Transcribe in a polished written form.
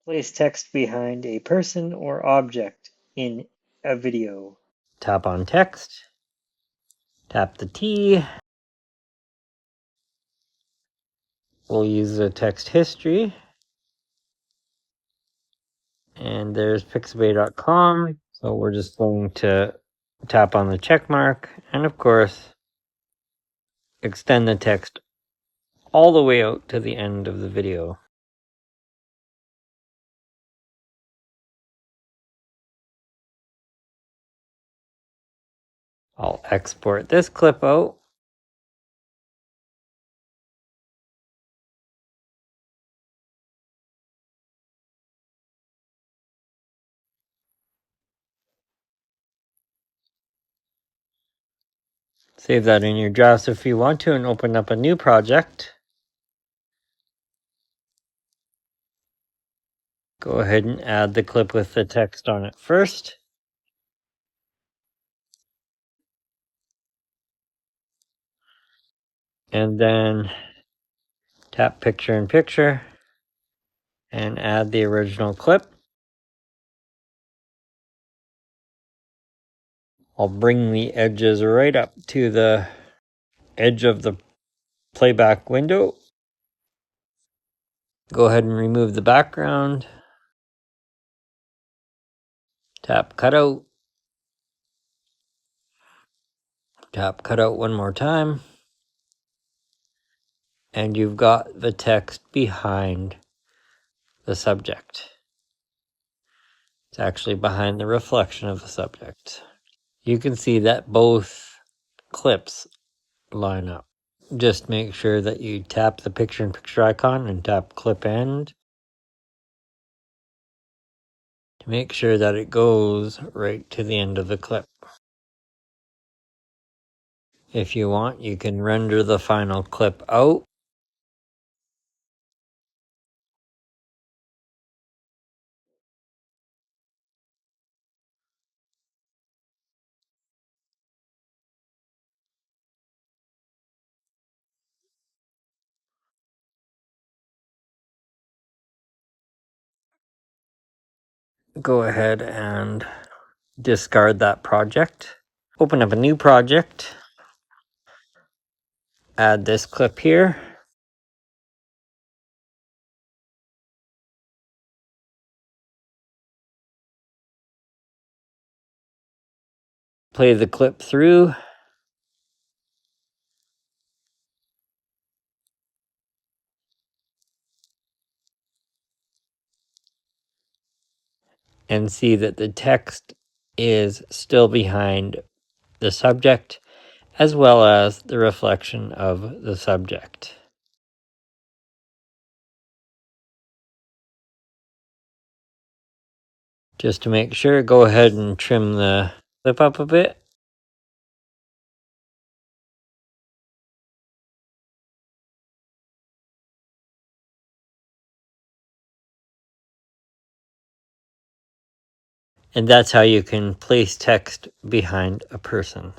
Place text behind a person or object in a video. Tap on text. Tap the T. We'll use the text history. And there's pixabay.com. So we're just going to tap on the check mark. And of course, extend the text all the way out to the end of the video. I'll export this clip out. Save that in your drafts if you want to and open up a new project. Go ahead and add the clip with the text on it first. And then tap picture in picture and add the original clip. I'll bring the edges right up to the edge of the playback window. Go ahead and remove the background. Tap cutout. Tap cutout one more time. And you've got the text behind the subject. It's actually behind the reflection of the subject. You can see that both clips line up. Just make sure that you tap the picture-in-picture icon and tap clip end to make sure that it goes right to the end of the clip. If you want, you can render the final clip out. Go ahead and discard that project. Open up a new project. Add this clip here. Play the clip through. And see that the text is still behind the subject as well as the reflection of the subject. Just to make sure, go ahead and trim the clip up a bit. And that's how you can place text behind a person.